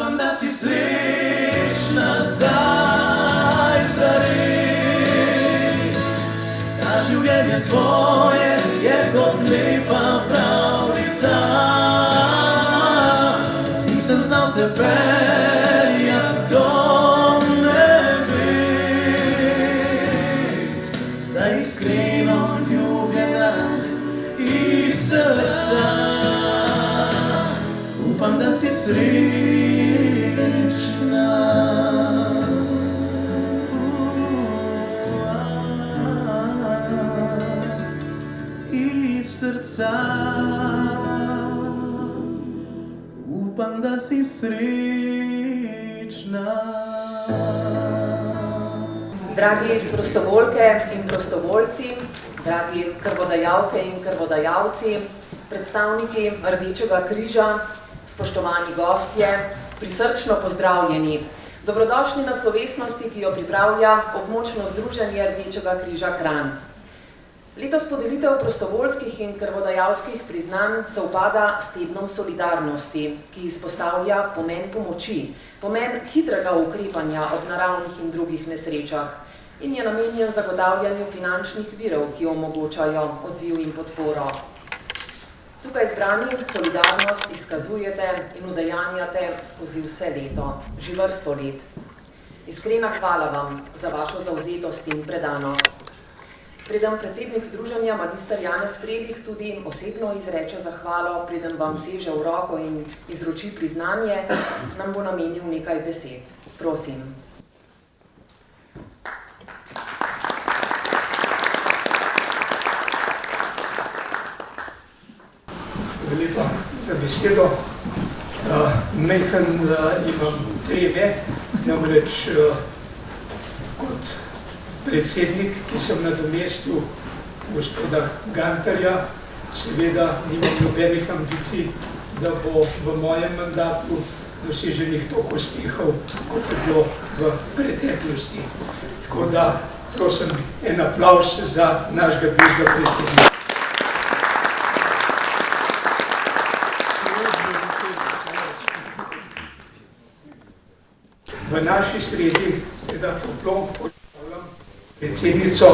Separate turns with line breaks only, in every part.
Upam, da si srečna zdaj zares. Ta življenje tvoje je kot lepa pravljica. Nisem znal te peljati do nebes. Zdaj iskreno ljubljena iz srca. Upam, da si srečna. Iz srca. Upam, da si srečna.
Dragi prostovoljke in prostovoljci, dragi krvodajalke in krvodajalci, predstavniki Rdečega križa, spoštovani gostje, prisrčno pozdravljeni. Dobrodošli na slovesnosti, ki jo pripravlja območno združenje Rdečega križa Kranj. Letos podelitev prostovoljskih in krvodajalskih priznanj sovpada s tednom solidarnosti, ki izpostavlja pomen pomoči, pomen hitrega ukrepanja ob naravnih in drugih nesrečah in je namenjen zagotavljanju finančnih virov, ki omogočajo odziv in podporo. Tukaj zbrani solidarnost izkazujete in udejanjate skozi vse leto, že vrsto let. Iskrena hvala vam za vašo zavzetost in predanost. Preden predsednik združenja magister Janez Fredih tudi osebno izreče zahvalo, preden vam seže v roko in izroči priznanje, nam bo namenil nekaj besed. Prosim.
Lepa za besedo. Majhen imam treme, namreč kot predsednik, ki sem nadomestil gospoda Gantarja, seveda nimam nobenih ambicij, da bo v mojem mandatu doseženih toliko uspehov, kot je bilo v preteklosti. Tako da prosim en aplavz za našega bivšega predsednika. V naši sredi seveda toplo pozdravljam predsednico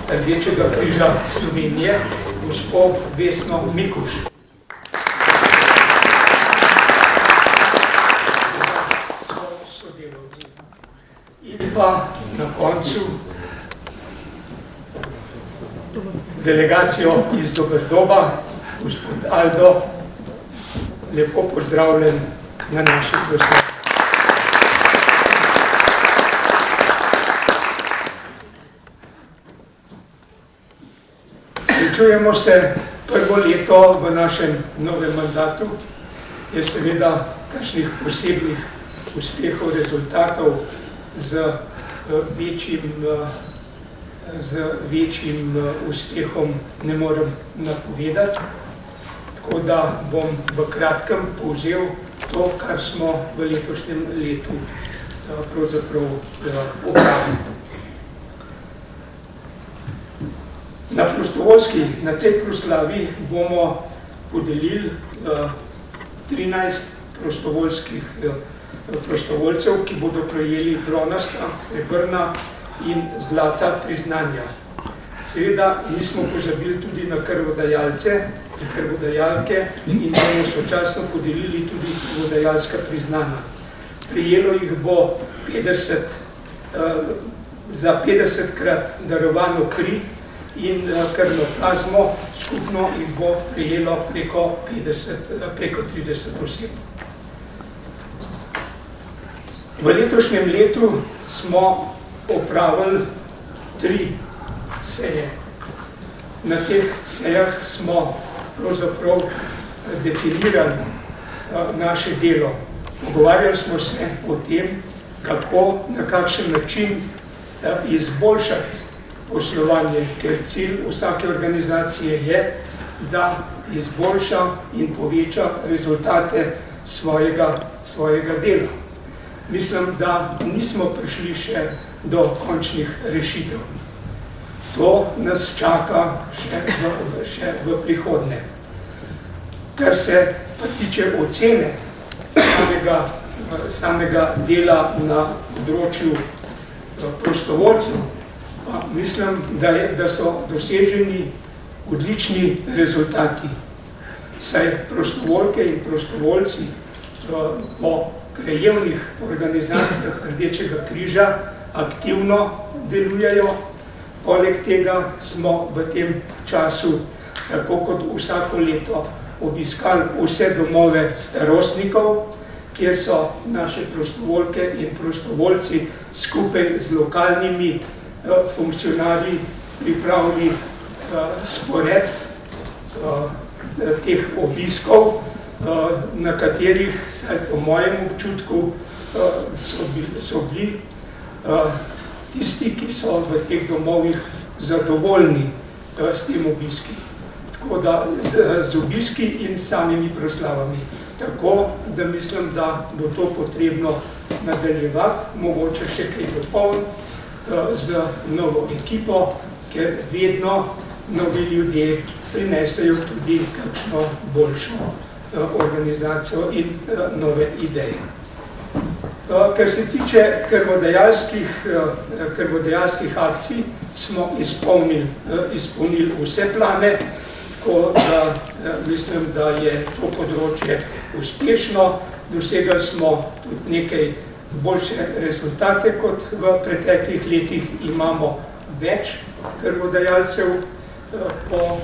Rdečega križa Slovenije, gospo Vesno Mikuš. Sodelavci. In pa na koncu delegacijo iz Doberdoba, gospod Aldo, lepo pozdravljen na naših gostih. Srečujemo se prvo leto v našem novem mandatu, je seveda kakšnih posebnih uspehov, rezultatov z večjim uspehom ne morem napovedati. Tako da bom v kratkem povzel to, kar smo v letošnjem letu pravzaprav opravili. Na prostovoljski, na tej proslavi bomo podelili 13 prostovoljcev, ki bodo prejeli bronasta, srebrna in zlata priznanja. Seveda nismo pozabili tudi na krvodajalce in krvodajalke in bomo sočasno podelili tudi krvodajalska priznanja. Prejelo jih bo 50, za 50krat darovano kri in krvno plazmo, skupno jih bo prejelo preko 30 oseb. V letošnjem letu smo opravili 3 seje. Na teh sejah smo pravzaprav definirali naše delo. Pogovarjali smo se o tem, kako, na kakšen način izboljšati poslovanje, ker cilj vsake organizacije je, da izboljša in poveča rezultate svojega dela. Mislim, da nismo prišli še do končnih rešitev. To nas čaka še v prihodnje. Kar se pa tiče ocene samega samega dela na področju prostovoljcev, pa mislim, da so doseženi odlični rezultati. Saj prostovoljke in prostovoljci po krajevnih organizacijah Rdečega križa aktivno delujejo. Poleg tega smo v tem času, tako kot vsako leto, obiskali vse domove starostnikov, kjer so naše prostovoljke in prostovoljci skupaj z lokalnimi funkcionarji pripravili spored teh obiskov, na katerih, saj po mojem občutku, so bili tisti, ki so v teh domovih zadovoljni s tem obiski. Tako da z obiski in samimi proslavami. Tako da mislim, da bo to potrebno nadaljevati, mogoče še kaj dopolniti z novo ekipo, ker vedno novi ljudje prinesejo tudi kakšno boljšo organizacijo in nove ideje. Kar se tiče krvodajalskih akcij, smo izpolnili vse plane, tako da mislim, da je to področje uspešno. Dosegali smo tudi nekaj boljše rezultate kot v preteklih letih. Imamo več krvodajalcev po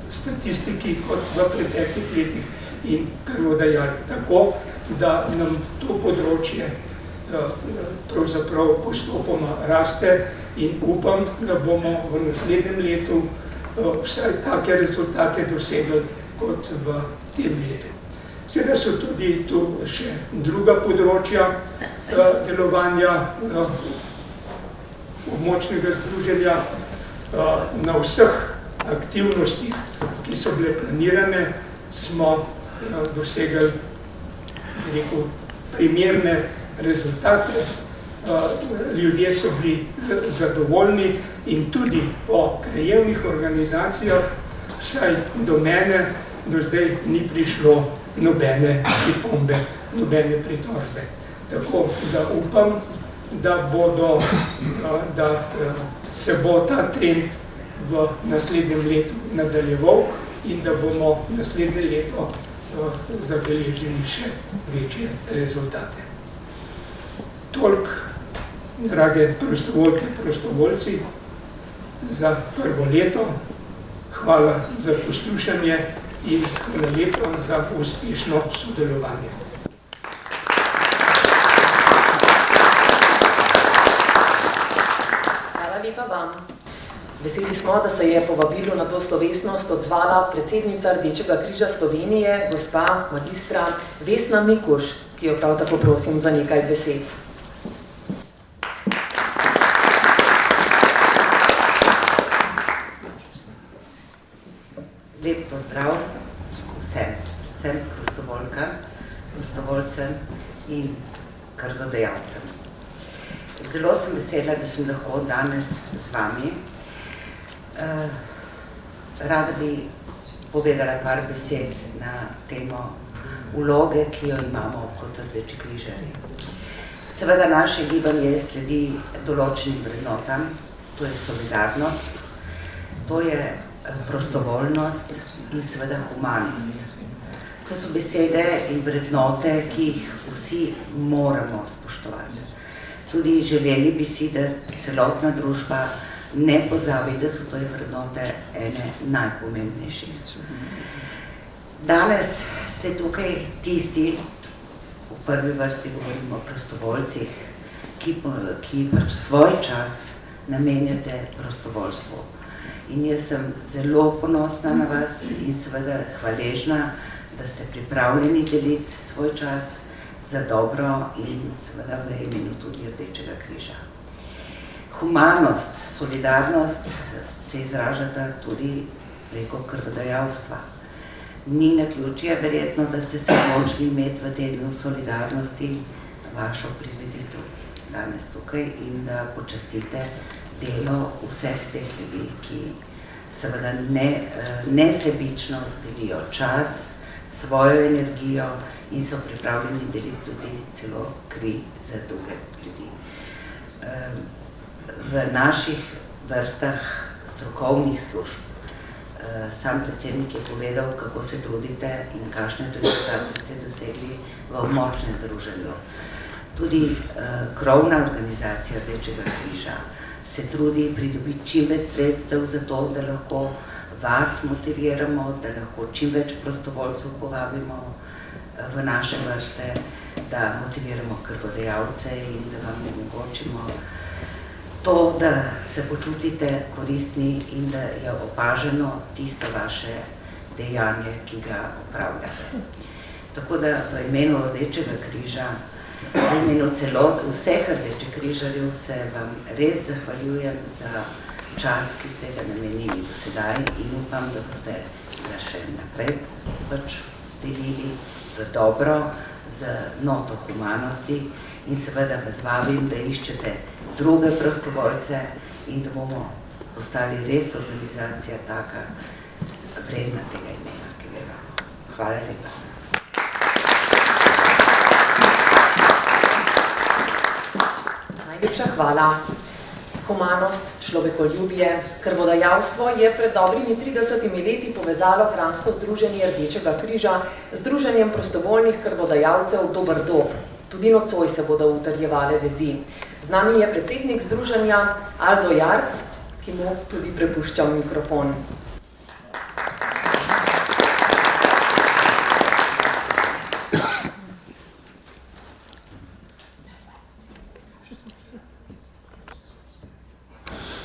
statistiki kot v preteklih letih in krvodajalk. Tako da nam to področje pravzaprav postopoma raste in upam, da bomo v naslednjem letu vsaj take rezultate dosegli kot v tem letu. Seveda so tudi tu še druga področja delovanja območnega združenja. Na vseh aktivnostih, ki so bile planirane, smo dosegli primerne rezultate. Ljudje so bili zadovoljni in tudi po krajevnih organizacijah, vsaj do mene, do zdaj ni prišlo nobene pripombe, nobene pritožbe. Tako da upam, da se bo ta trend v naslednjem letu nadaljeval in da bomo naslednje leto zabeležili še večje rezultate. Toliko, drage prostovoljke, prostovoljci, za prvo leto. Hvala za poslušanje in hvala lepa za uspešno sodelovanje.
Hvala lepa vam. Veseli smo, da se je povabilu na to slovesnost odzvala predsednica Rdečega križa Slovenije, gospa magistra Vesna Mikuš, ki jo prav tako prosim za nekaj besed.
Lep pozdrav vsem, predvsem prostovoljkam, prostovoljcem in krvodajalcem. Zelo sem vesela, da sem lahko danes z vami. Rada bi povedala par besed na temo vloge, ki jo imamo kot Rdeči križarji. Seveda naše gibanje sledi določenim vrednotam, to je solidarnost, to je prostovoljnost in seveda humanost. To so besede in vrednote, ki jih vsi moramo spoštovati. Tudi želeli bi si, da celotna družba ne pozabi, da so to vrednote ene najpomembnejših. Danes ste tukaj tisti, v prvi vrsti govorimo o prostovoljcih, ki pač svoj čas namenjate prostovoljstvu. In jaz sem zelo ponosna na vas in seveda hvaležna, da ste pripravljeni deliti svoj čas za dobro in seveda v imenu tudi Rdečega križa. Humanost, solidarnost se izražata tudi preko krvodajalstva. Ni naključje verjetno, da ste se odločili imeti v tednu solidarnosti vašo prireditev danes tukaj in da počastite delo vseh teh ljudi, ki seveda nesebično delijo čas, svojo energijo in so pripravljeni deliti tudi celo kri za druge ljudi. V naših vrstah strokovnih služb sam predsednik je povedal, kako se trudite in kakšne rezultate ste dosegli v območnem združenju. Tudi krovna organizacija Rdečega križa se trudi pridobiti čim več sredstev za to, da lahko vas motiviramo, da lahko čim več prostovoljcev povabimo v naše vrste, da motiviramo krvodajalce in da vam omogočimo to, da se počutite koristni in da je opaženo tisto vaše dejanje, ki ga opravljate. Tako da v imenu Rdečega križa, v imenu vseh Rdečih križarjev se vam res zahvaljujem za čas, ki ste ga namenili do sedaj in upam, da boste ga še naprej delili v dobro, z noto humanosti in seveda vas vabim, da iščete druge prostovoljce in da bomo postali res organizacija taka vredna tega imena, ki ga imamo. Hvala lepa.
Najlepša hvala. Humanost, človekoljubje, krvodajalstvo je pred dobrimi 30 leti povezalo kranjsko združenje Rdečega križa z Združenjem prostovoljnih krvodajalcev Dober dob. Tudi nocoj se bodo utrjevale vezi. Z nami je predsednik združenja Aldo Jarc, ki mu tudi prepuščam mikrofon.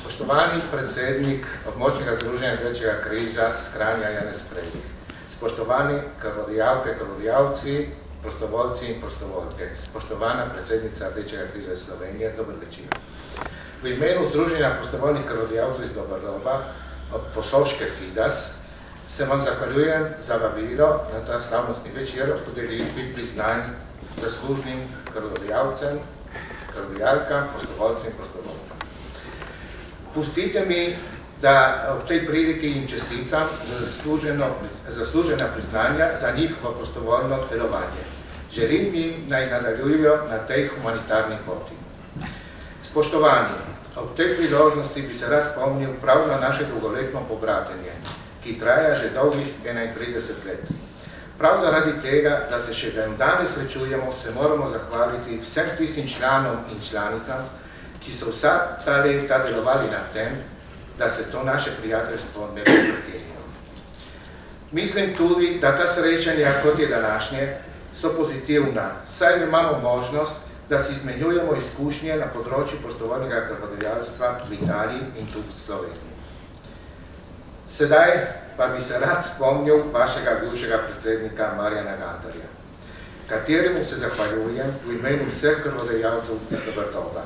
Spoštovani predsednik območnega združenja Rdečega križa iz Kranja Janez Frejlich, spoštovani krvodajalke, krvodajalci, prostovoljci in prostovoljke, spoštovana predsednica Rdečega križa iz Slovenije, dober večer. V imenu Združenja prostovoljnih krvodajalcev iz Doberdoba od Posoške Fidas se vam zahvaljujem za vabilo na ta slavnostni večer ob podelitvi priznanj zaslužnim krvodajalcem, krvodajalkam, prostovoljcem in prostovoljkam. Pustite mi, da ob tej priliki jim čestitam za zaslužena priznanja za njihovo prostovoljno delovanje. Želim jim, naj nadaljujo na tej humanitarni poti. Spoštovani, ob tej priložnosti bi se rad spomnil prav na naše dolgoletno pobratenje, ki traja že dolgih 31 let. Prav zaradi tega, da se še danes srečujemo, se moramo zahvaliti vsem tistim članom in članicam, ki so vsa ta leta delovali na tem, da se to naše prijateljstvo ne bi prekinilo. Mislim tudi, da ta srečanja, kot je današnje, so pozitivna, saj imamo možnost, da si izmenjujemo izkušnje na področju prostovoljnega krvodajalstva v Italiji in tudi v Sloveniji. Sedaj pa bi se rad spomnil vašega bivšega predsednika Marjana Gantarja, kateremu se zahvaljujem v imenu vseh krvodajalcev iz Doberdoba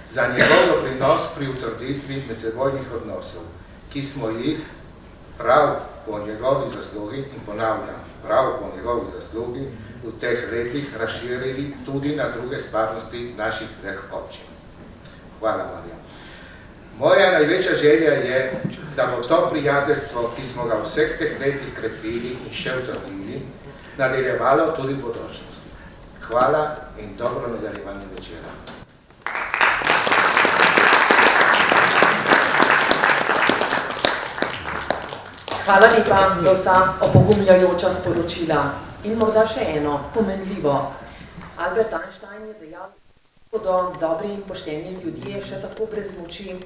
za njegov doprinos pri utrditvi medsebojnih odnosov, ki smo jih prav po njegovi zaslugi, in ponavljam, prav po njegovi zaslugi, v teh letih razširili tudi na druge stvarnosti naših dveh občin. Hvala, Marjan. Moja največja želja je, da bo to prijateljstvo, ki smo ga v vseh teh letih krepili in še utrdili, nadaljevalo tudi v bodočnosti. Hvala in dobro nadaljevanje večera.
Hvala lepa za vsa opogumljajoča sporočila. In morda še eno, pomenljivo. Albert Einstein je dejal, da bodo dobri in pošteni ljudje še tako brez moči,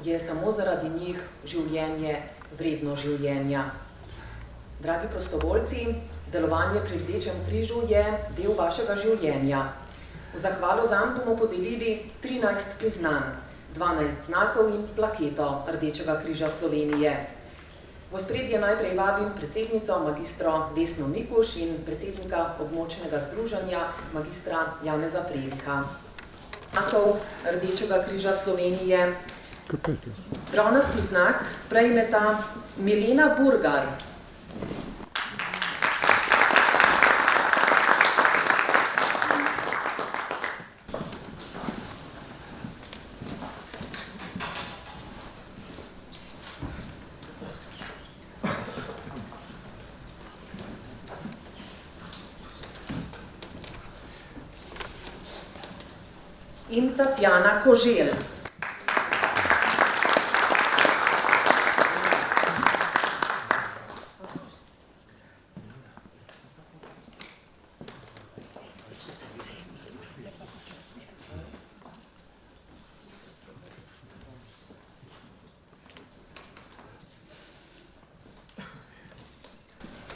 je samo zaradi njih življenje vredno življenja. Dragi prostovoljci, delovanje pri Rdečem križu je del vašega življenja. V zahvalo zanj bomo podelili 13 priznanj, 12 znakov in plaketo Rdečega križa Slovenije. V ospredje najprej vabim predsednico magistro Vesno Mikuš in predsednika območnega združenja magistra Janeza Frejlicha. Znakov Rdečega križa Slovenije. Bronasti znak prejmeta Milena Burgar. in Tatjana Koželj.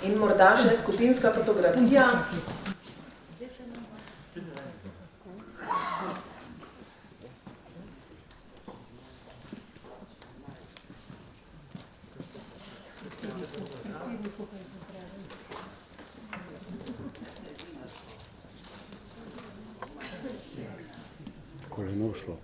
In morda še skupinska fotografija.
Koleno šlo.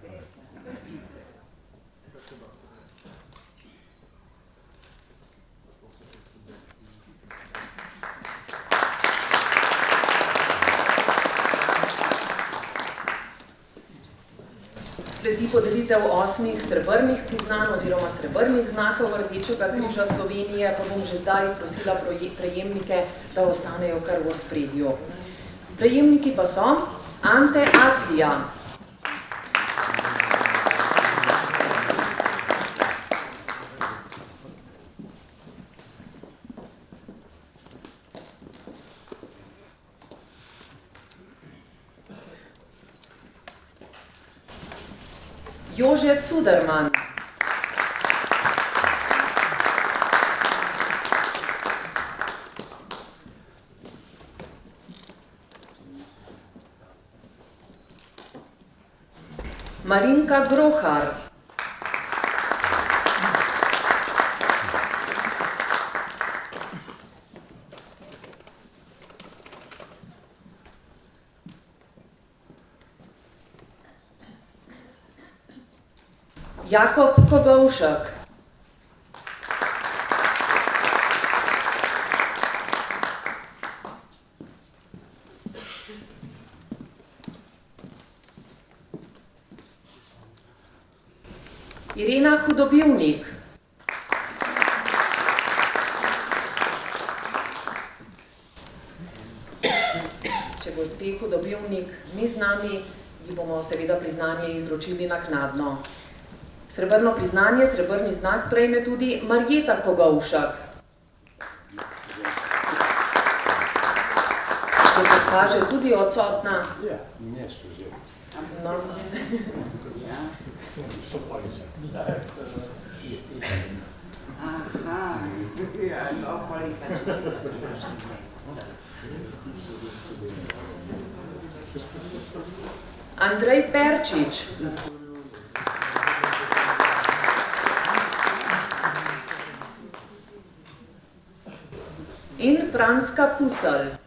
Sledi podelitev 8 srebrnih priznanj oziroma srebrnih znakov Rdečega križa Slovenije, pa bom že zdaj prosila prejemnike, da ostanejo kar v ospredju. Prejemniki pa so Ante Atlija, Jože Cuderman, Marinka Grohar, Jakob Kogovšek, Irena Hudobivnik, če gospe Hudobivnik ni z nami, ji bomo seveda priznanje izročili naknadno. Srebrno priznanje, srebrni znak prejme tudi Marjeta Kogovšek. Je kot kaže tudi odsotna.
Ja, mesto že.
No.
Aha, ja, okoli pa
Andrej Perčič, in Franska Pucelj.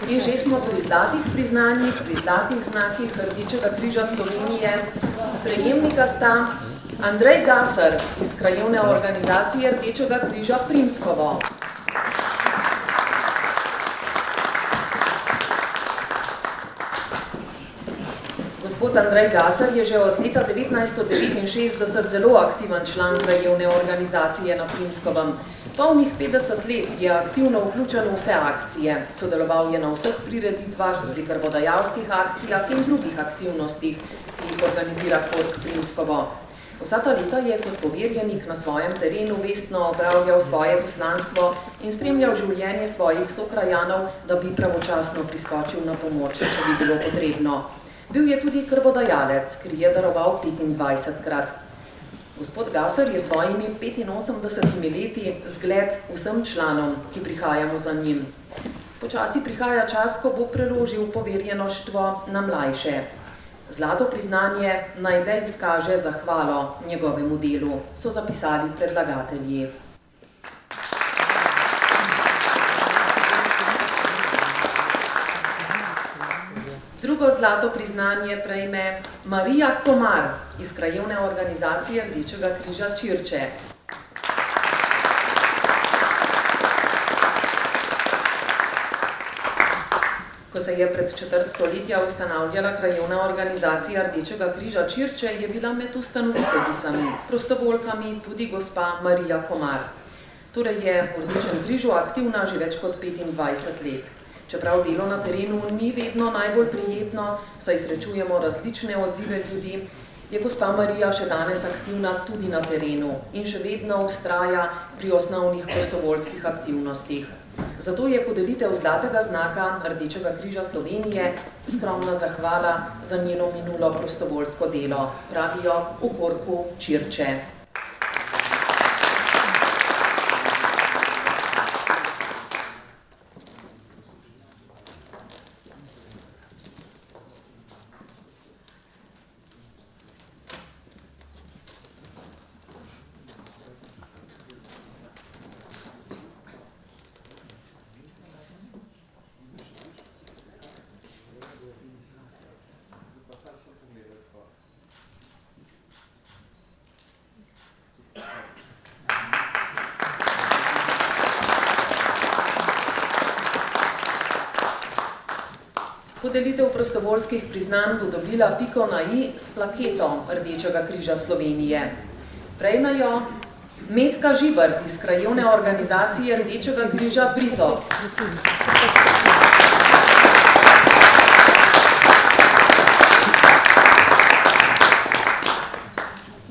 In že smo pri zlatih priznanjih, pri zlatih znakih Rdečega križa Slovenije. Prejemnika sta Andrej Gasar iz krajevne organizacije Rdečega križa Primskovo. Gospod Andrej Gasar je že od leta 1969 zelo aktiven član krajevne organizacije na Primskovem. Polnih 50 let je aktivno vključen v vse akcije. Sodeloval je na vseh prireditvah, pri krvodajalskih akcijah in drugih aktivnostih, ki jih organizira Kork Primskovo. Vsa ta leta je kot poverjenik na svojem terenu vestno opravljal svoje poslanstvo in spremljal življenje svojih sokrajanov, da bi pravočasno priskočil na pomoč, če bi bilo potrebno. Bil je tudi krvodajalec, ker je daroval 25-krat. Gospod Gasar je svojimi 85 leti zgled vsem članom, ki prihajamo za njim. Počasi prihaja čas, ko bo preložil poverjenoštvo na mlajše. Zlato priznanje naj le izkaže zahvalo njegovemu delu, so zapisali predlagatelji. Drugo zlato priznanje prejme Marija Komar iz krajevne organizacije Rdečega križa Čirče. Ko se je pred četrt stoletja ustanavljala krajevna organizacija Rdečega križa Čirče, je bila med ustanoviteljicami, prostovoljkami tudi gospa Marija Komar. Torej je v Rdečem križu aktivna že več kot 25 let. Čeprav delo na terenu ni vedno najbolj prijetno, saj srečujemo različne odzive ljudi, je gospa Marija še danes aktivna tudi na terenu in še vedno vztraja pri osnovnih prostovoljskih aktivnostih. Zato je podelitev zlatega znaka Rdečega križa Slovenije skromna zahvala za njeno minulo prostovoljsko delo, pravijo v Korku Čirče. Podelitev prostovoljskih priznanj bo dobila piko na i s plaketo Rdečega križa Slovenije. Prejmejo Metka Žibert iz krajevne organizacije Rdečega križa Britov.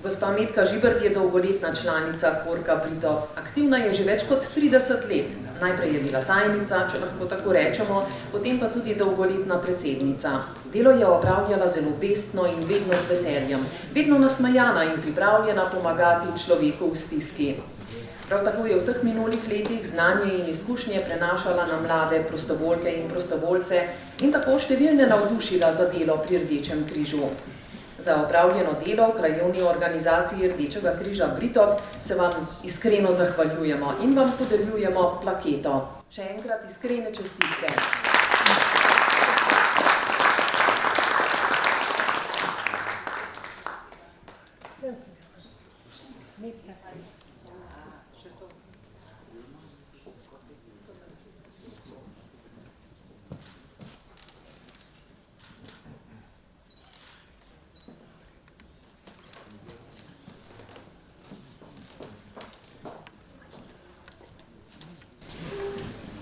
Gospa Metka Žibert je dolgoletna članica Korka Britov. Aktivna je že več kot 30 let. Najprej je bila tajnica, če lahko tako rečemo, potem pa tudi dolgoletna predsednica. Delo je opravljala zelo vestno in vedno z veseljem, vedno nasmejana in pripravljena pomagati človeku v stiski. Prav tako je v vseh minulih letih znanje in izkušnje prenašala na mlade prostovoljke in prostovoljce in tako številne navdušila za delo pri Rdečem križu. Za opravljeno delo v krajevni organizaciji Rdečega križa Britov se vam iskreno zahvaljujemo in vam podeljujemo plaketo. Še enkrat iskrene čestitke.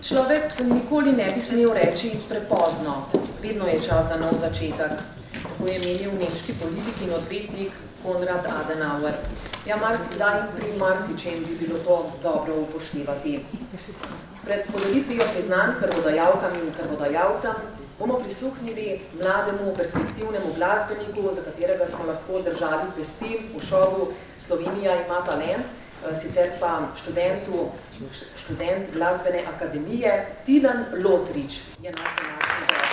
Človek nikoli ne bi smel reči prepozno, vedno je čas za nov začetek. Tako je menil nemški politik in odvetnik Konrad Adenauer. Ja, marsikdaj in pri marsičem bi bilo to dobro upoštevati. Pred podelitvijo priznanj krvodajalkam in krvodajalcem bomo prisluhnili mlademu perspektivnemu glasbeniku, za katerega smo lahko držali pesti v šovu Slovenija ima talent, sicer pa študent glasbene akademije Tilen Lotrič je naš današnji gost.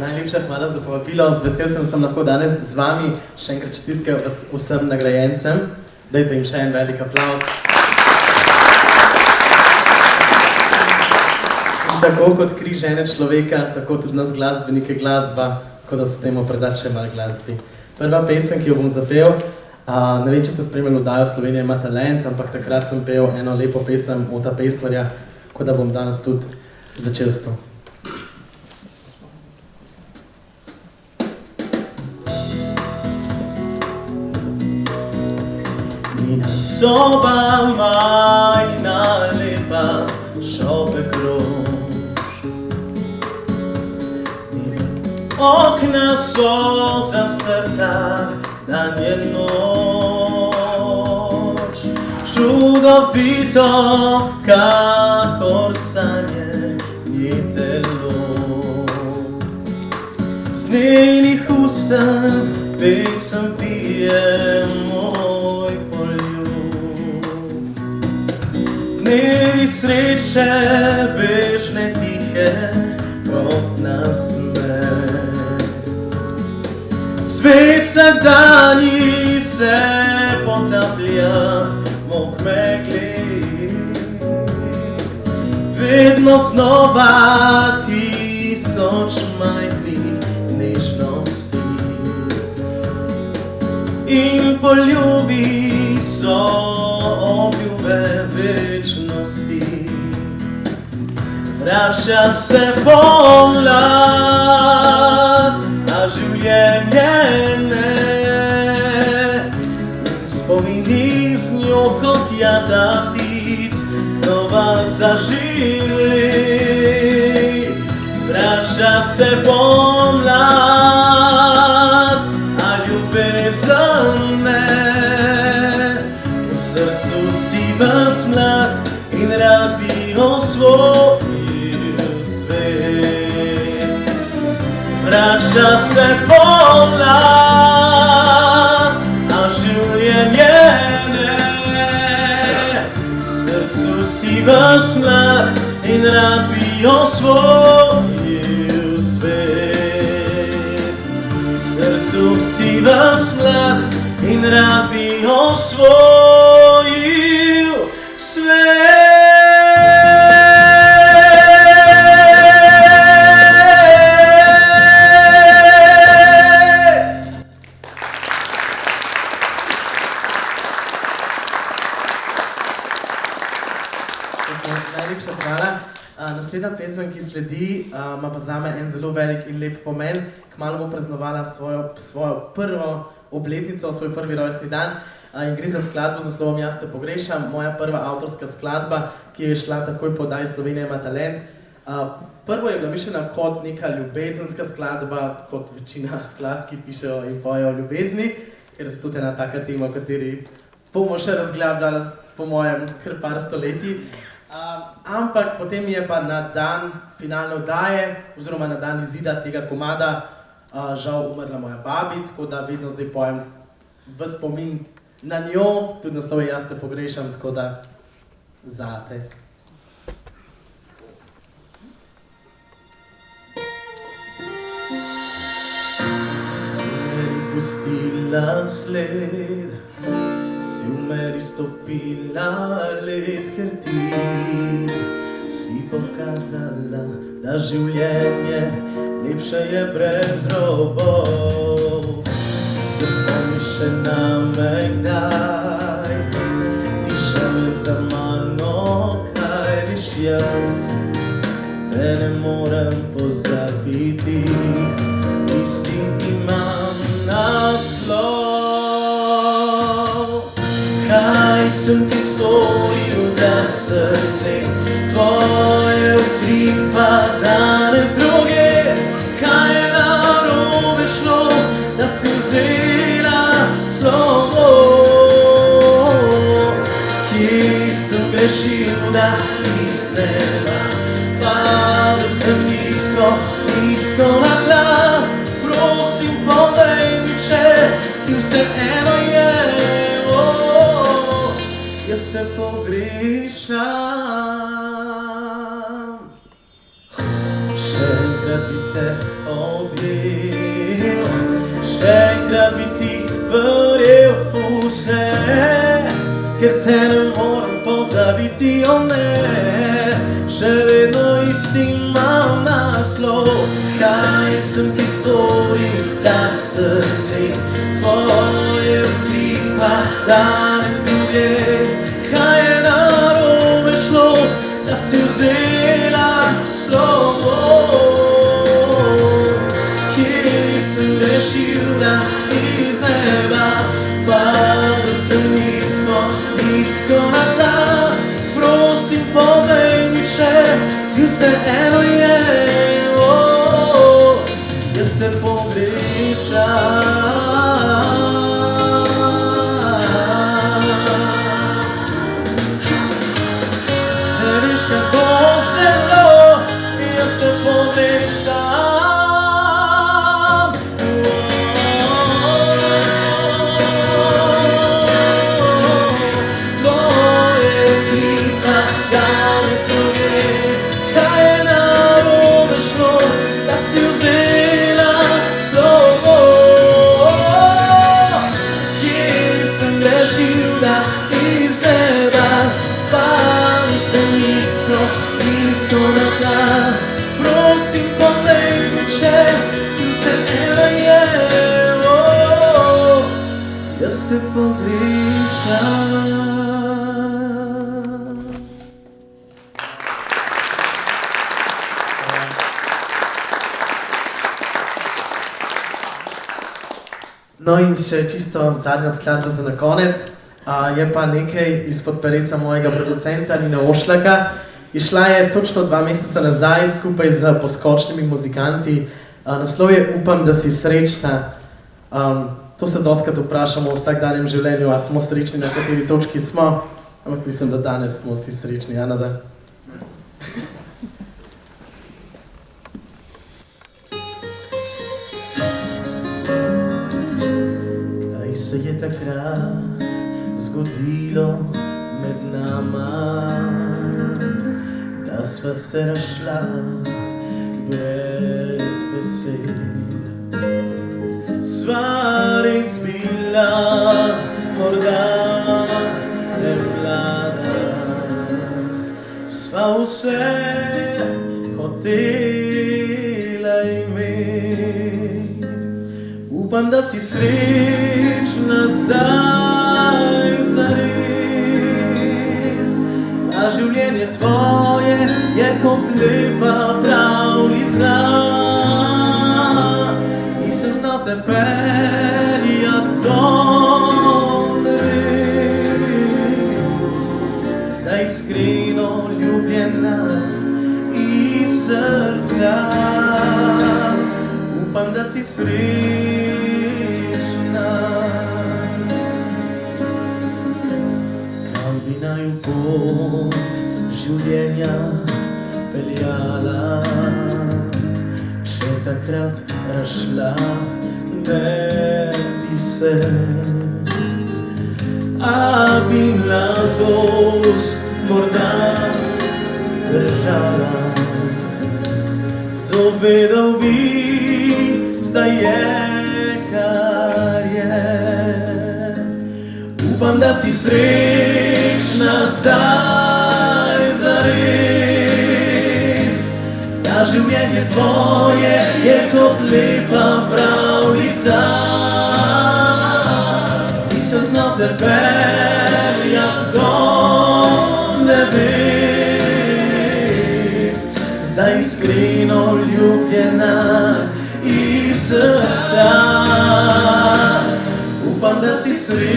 Najlepša hvala za povabilo. Vesel sem lahko danes z vami. Še enkrat čestitke vsem nagrajencem. Dajte jim še en velik aplavz. Tako kot kri žene človeka, tako tudi nas glasbenike glasba, kot da se temu predati še malo glasbi. Prva pesem, ki jo bom zapel, ne vem, če ste spremljali oddajo Slovenija ima talent, ampak takrat sem pel eno lepo pesem Ota Peslarja, kot da bom danes tudi začel s to. Njena soba majhna, lepa, šopek rož. okna so zastrta, dan je noč. Čudovito, kakor sanje je telo. Z njenih ustan pesem pije moj poljub. Dnevi sreče, bežne, tihe, kot nasmeh. Svet vsakdanji se potaplja, mok megli. Vedno znova tisoč majhnih nežnosti. In poljubi so obljube večnosti. Vrača se pomlad, a življenje ne. In spomini z njo kot jata ptic znova zaživi. Vrača se pomlad, a ljubezen ne. V srcu si ves mlad in rad bi osvojil svet. Vrača se pomlad, a življenje ne. V srcu si ves mlad in rad bi osvojil svet. V srcu si ves mlad in rad bi osvojil svet. Najlepša hvala. Naslednja pesem, ki sledi, ima pa zame en zelo velik in lep pomen. Kmalu bo praznovala svojo prvo obletnico, svoj prvi rojstni dan. In gre za skladbo z naslovom Jaz te pogrešam, moja prva avtorska skladba, ki je šla takoj po oddaji Slovenija ima talent. Prvo je bila mišljena kot neka ljubezenska skladba, kot večina skladb, ki pišejo in pojejo o ljubezni, ker je tudi ena taka tema, o kateri bomo še razglabljali, po mojem, kar par stoletij. Ampak potem je pa na dan finalne oddaje, oziroma na dan izida tega komada, žal umrla moja babi, tako da vedno zdaj pojem v spomin na njo, tudi naslov Jaz te pogrešam, tako da zate. Si meni pustila sled, si v meni stopila led, ker ti si pokazala, da življenje lepše je brez robov. Se spomniš še name kdaj, ti želje za mano, kaj veš jaz, te ne morem pozabiti, isti imam naslov. Kaj sem ti storil, da srce tvoje utripa danes druge? Kaj je narobe šlo, da si vzela slovo? Kje sem grešil, da iz neba padel sem nizko, nizko na tla? Prosim, povej mi, če ti vseeno je. Jaz te pogrešam. Še enkrat bi te objel, še enkrat bi ti verjel vse, ker te ne morem pozabiti, o ne. Še vedno isti imam naslov. Kaj sem ti storil, da srce tvoje utripa danes druge? Kaj je narobe šlo, da si vzela slovo? Kje sem grešil, da iz neba padel sem nizko, nizko na tla? Prosim, povej mi, če ti vseeno je. Jaz te pogrešam. Ne veš kako zelo, jaz te pogrešam. Tvoje tiha danes druge, kaj je narobe šlo, da si vzela slovo. Kje sem grešil, da iz neba padel sem isto na tla. Prosim, poglej me, če vse ena je, jaz te pogrešam. No in še čisto zadnja skladba za na konec, je pa nekaj izpod peresa mojega producenta Nina Ošlaka. Išla je točno 2 meseca nazaj skupaj z poskočnimi muzikanti. Naslov je Upam, da si srečna. To se dostikrat vprašamo v vsakdanjem življenju, a smo srečni, na kateri točki smo, ampak mislim, da danes smo vsi srečni, Anada. Kaj se je takrat zgodilo med nama, da sva se razšla brez besed. Sva res bila morda premlada, sva vse hotela imeti. Upam, da si srečna zdaj zares, a življenje tvoje je kot lepa pravljica. Nisem znal te peljat do dreves, zdaj iskreno ljubljena iz srca. Upam, da si srečna. Kam bi naj v pot življenja peljala, če takrat razšla ne bi se. A bi mladost morda zdržala, kdo vedel bi, zdaj je, kar je. Upam, da si srečna zdaj zares, da življenje tvoje je kot lepa pravljica. Nisem znal te peljat do nebes, zdaj iskreno ljubljena iz srca. Upam, da si srečna.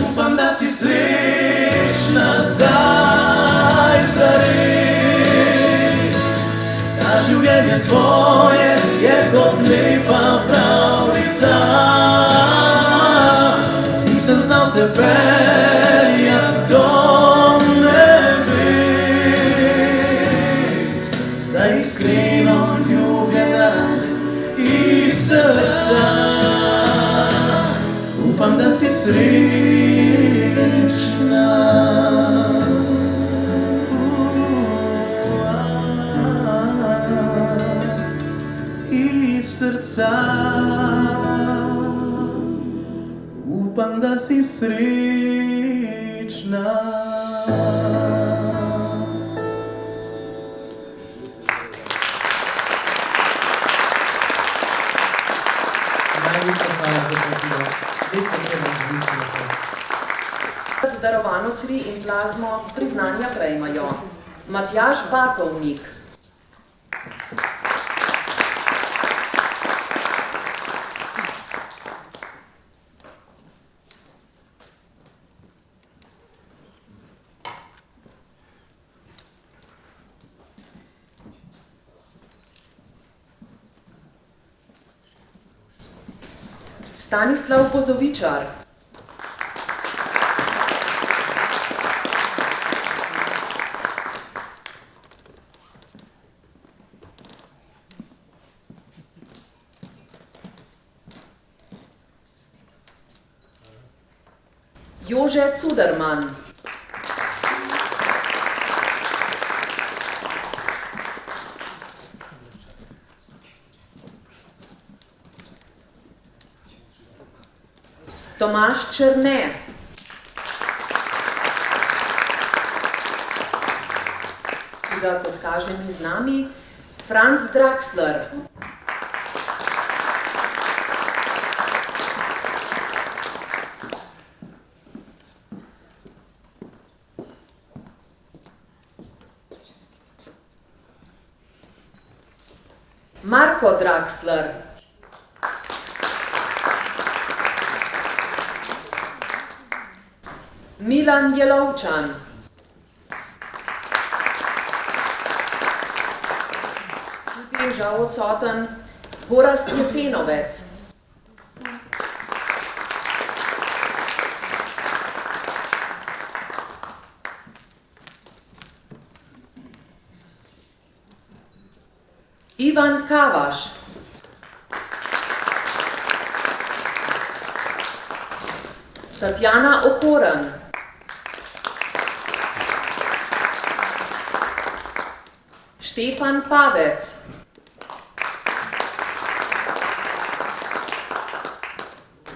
Upam, da si srečna zdaj zares, da življenje tvoje je kot lepa pravljica. Nisem znal te peljat do nebes, zdaj iskreno ljubljena iz srca. Upam, da si srečna. Iz srca. Upam, da si srečna.
Darovano kri in plazmo priznanja prejmajo Matjaž Bakovnik, Stanislav Pozovičar, Jože Cuderman, Tomaž Černe, ki ga, kot kaže, ni z nami, Franz Draxler, Marko Draxler, Milan Jelovčan, tudi žal odsoten, Gorazd Jesenovec, Ivan Kavaš, Tatjana Okoren, Štefan Pavec,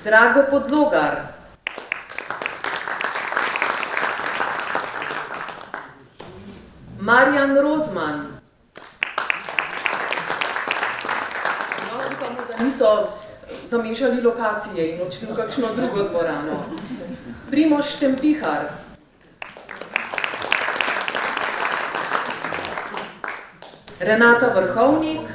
Drago Podlogar, Marjan Rozman. No, upamo, da niso zamešali lokacije in odšli v kakšno drugo dvorano. Primož Štempihar, Renata Vrhovnik,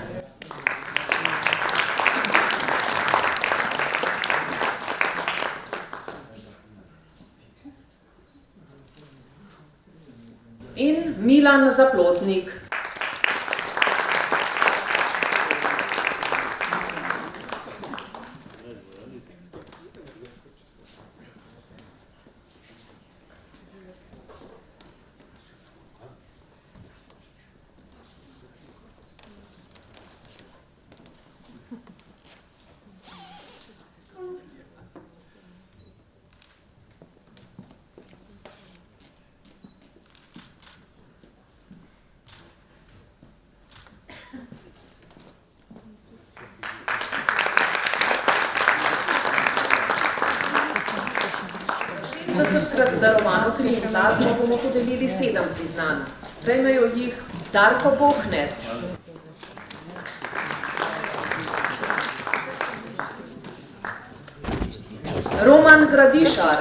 in Milan Zaplotnik. Desetkrat darovano kri in plazmo bomo podelili 7 priznanj. Prejmejo jih Darko Bohnec, Roman Gradišar,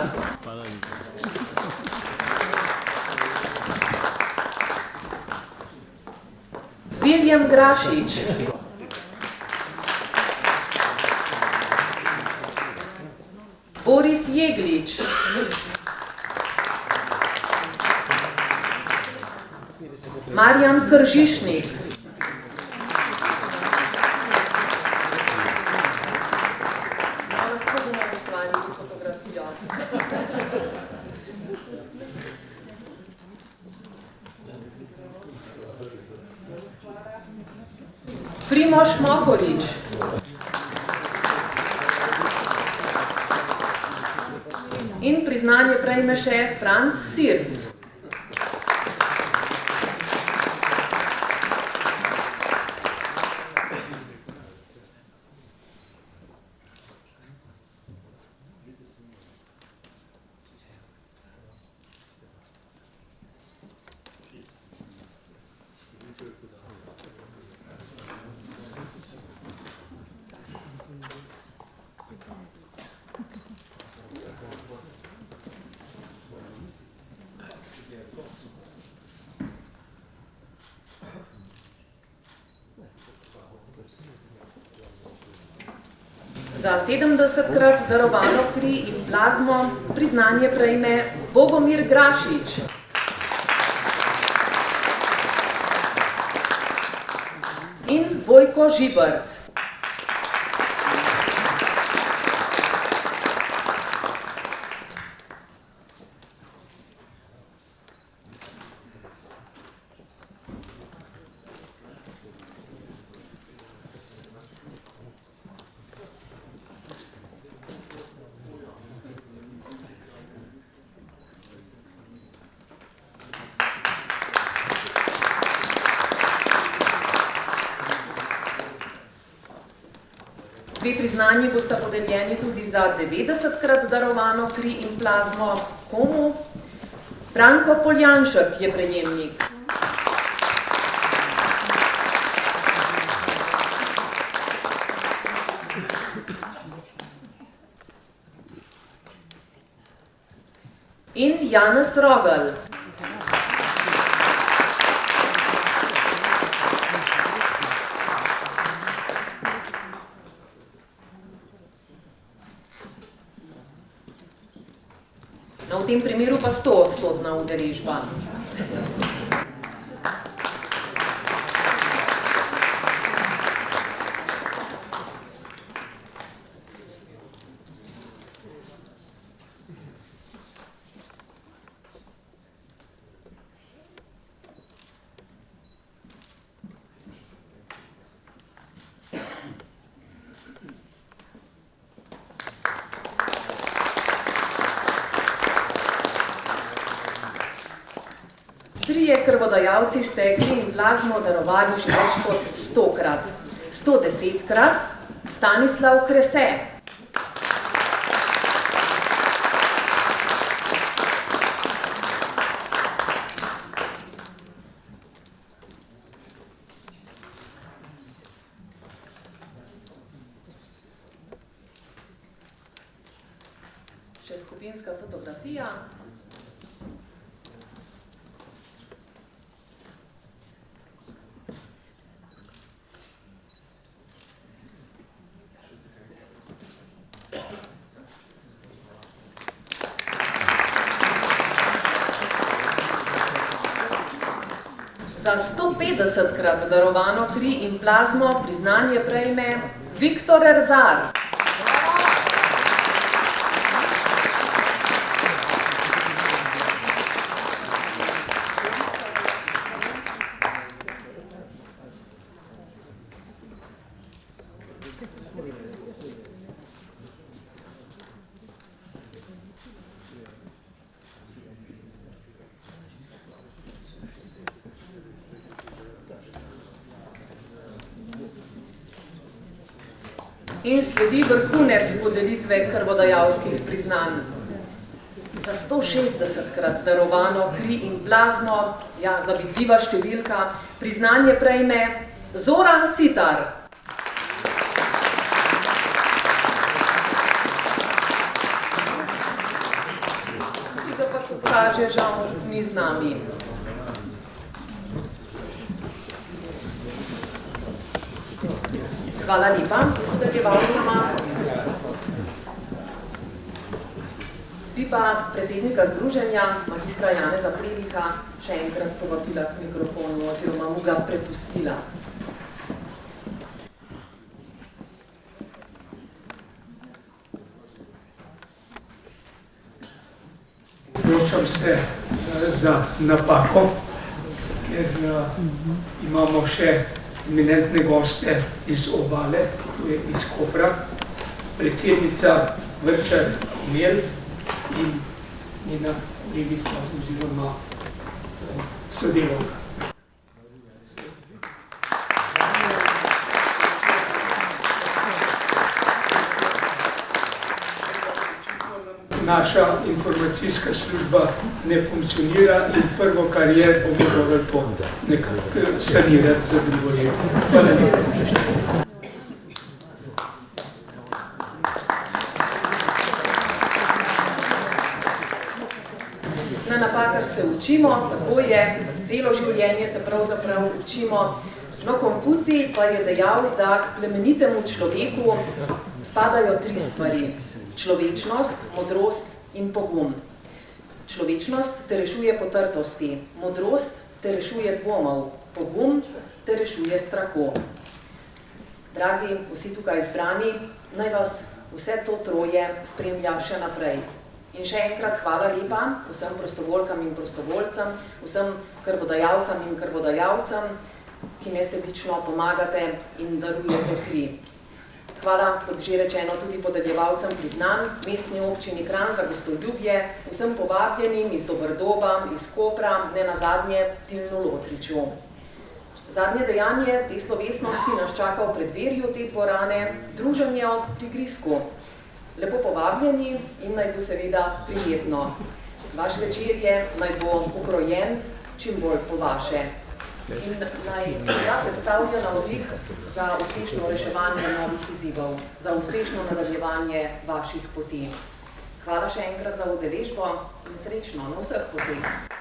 Viljem Grašič, Boris Jeglič, Marjan Kržišnik, lahko bomo ustvarili fotografijo. Primož Mohorič, in priznanje prejme še Franz Sirc. Za 70krat darovano kri in plazmo priznanje prejme Bogomir Grašič. In Vojko Žibert. Dve priznanji bosta podeljeni tudi za 90-krat darovano kri in plazmo. Komu? Branko Poljanšek je prejemnik. In Janez Rogelj. No, v tem primeru pa 100-odstotna udeležba. Trije krvodajalci ste kri in plazmo darovali že več kot 100-krat. 110-krat Stanislav Krese. Še skupinska fotografija. Za 150-krat darovano kri in plazmo priznanje prejme Viktor Erzar. In sledi vrhunec podelitve krvodajalskih priznanj. Za 160-krat darovano kri in plazmo, ja, zavidljiva številka, priznanje prejme Zoran Sitar. Ki ga pa, kot kaže, žal ni z nami. Hvala lepa podeljevalcema. Bi pa predsednika združenja, magistra Janeza Previha, še enkrat povabila k mikrofonu oziroma mu ga prepustila.
Prošam se za napako, ker imamo še eminentne goste iz Obale, to je iz Kopra, predsednica Vrčar Mel in njena kolegica oziroma sodelavka. Naša informacijska služba ne funkcionira in prvo, kar je, bomo morali to nekako sanirati za drugo leto. Hvala lepa.
Na napakah se učimo, tako je, celo življenje se pravzaprav učimo. No, Konfucij pa je dejal, da k plemenitemu človeku spadajo 3 stvari. Človečnost, modrost in pogum. Človečnost te rešuje potrtosti, modrost te rešuje dvomov, pogum te rešuje strahu. Dragi, vsi tukaj izbrani, naj vas vse to troje spremlja še naprej. In še enkrat hvala lepa vsem prostovoljkam in prostovoljcem, vsem krvodajalkam in krvodajalcem, ki nesebično pomagate in darujete kri. Hvala, kot že rečeno, tudi podeljevalcem priznanj, Mestni občini Kranj za gostoljubje, vsem povabljenim iz Doberdoba, iz Kopra, ne nazadnje Tilnu Lotriču. Zadnje dejanje te slovesnosti nas čaka v predverju te dvorane, druženje ob prigrizku. Lepo povabljeni in naj bo seveda prijetno. Vaš večerje naj bo ukrojen čim bolj po vaše. In naj predstavlja navdih za uspešno reševanje novih izzivov, za uspešno nadaljevanje vaših poti. Hvala še enkrat za udeležbo in srečno na vseh poteh.